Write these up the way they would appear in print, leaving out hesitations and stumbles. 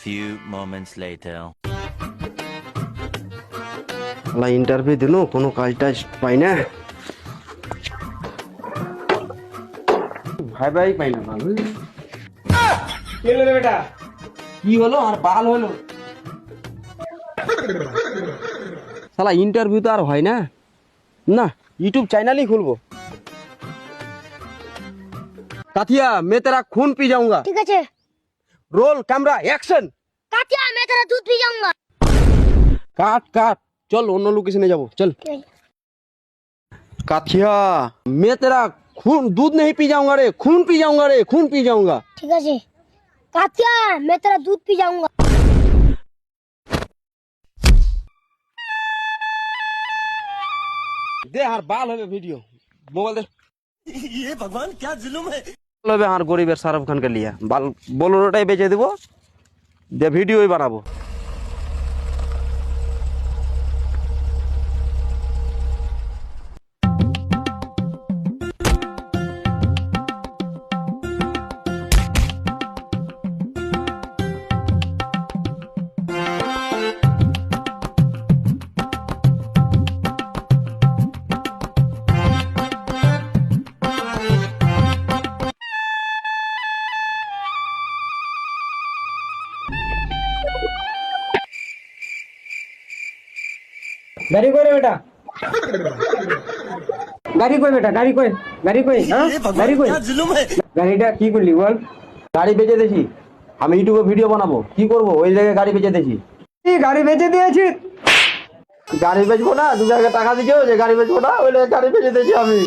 few moments later. Interview দিল কোনো কাজটা পাই না, ভাই ভাই পাই না। ভালো বেটা কি হলো আর বাল হলো, শালা ইন্টারভিউ তো আর হয় না। না ইউটিউব চ্যানেল ही খুলবো। काथिया मैं तेरा खून पी जाऊंगा। ठीक है। Roll camera action. कातिया मैं तेरा दूध पी जाऊंगा। काट काट चल অন্য লোকেশনে যাব चल। काथिया मैं तेरा खून दूध नहीं पी जाऊंगा रे, खून पी जाऊंगा रे, खून पी जाऊंगा। ठीक है। कातिया मैं तेरा दूध पी जाऊंगा। दे यार बाल হবে ভিডিও মোবাইল दे। ये भगवान क्या जुल्म है। হবে আর গরিবের শাহরুখ খানকে লিয়া বাল বোলোরোটাই বেচে দেব, দে ভিডিওই বানাবো। गाड़ी कोई रे बेटा, गाड़ी कोई बेटा, गाड़ी कोई, गाड़ी कोई, हाँ गाड़ी कोई, গাড়িটা কি করলি বল? গাড়ি বেচে দিয়েছি আমি, ইউটিউবে ভিডিও বানাবো, কি করবো ওই জায়গায় গাড়ি বেচে দিয়েছি। কি গাড়ি বেচে দিয়েছিস? গাড়ি বেচবো না, 2 জায়গায় টাকা দিছো যে গাড়ি বেচবো না, ওই গাড়ি বেচে দিয়েছি আমি।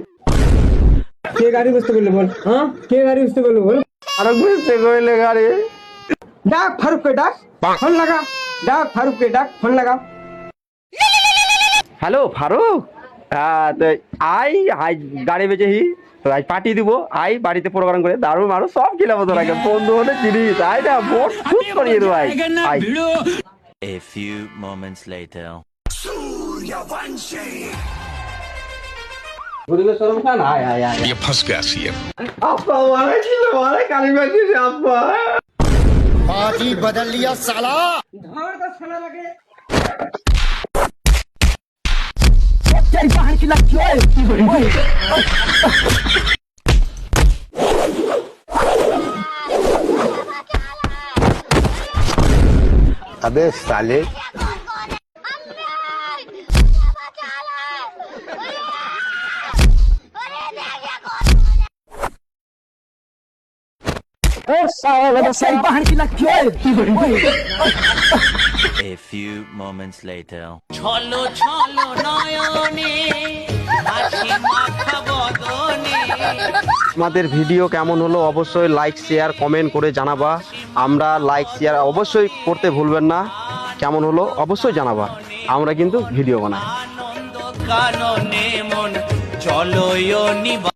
কে গাড়ি বুঝতে পারলি বল? হ্যাঁ কে গাড়ি বুঝতে পারলি বল? আর বুঝতে কইলে গাড়ি ডাক ফারুক কে ডাক, ফোন লাগা, ডাক ফারুক কে ডাক, ফোন লাগা। হ্যালো ফারুক, হ্যাঁ তো আই আই গাড়ি বেচেছি তো আজ পার্টি দিব, আই বাড়িতে প্রোগ্রাম করে দারুণ মারো সব খেলাবো তোর আগে, বন্ধু হলে জিনিস আই না বোট শুট করিয়ে দেবো I. A few moments later. বুঝলে শরম খান, আয় আয় আয় ये फंस गया सीएम। আপা মারা ছিল মারা গাড়ি বেচেছি আপা। पार्टी बदल लिया साला। ধর তো শালা লাগে। अबे साले A few moments later. ছলো ছলো নয়নে হাসি মাখা বদনে। আমাদের ভিডিও কেমন হলো অবশ্যই লাইক শেয়ার কমেন্ট করে জানাবা। আমরা লাইক শেয়ার অবশ্যই করতে ভুলবেন না। কেমন হলো অবশ্যই জানাবা, আমরা কিন্তু ভিডিও বানাই। আনন্দ কাননে মন চলো নিবা।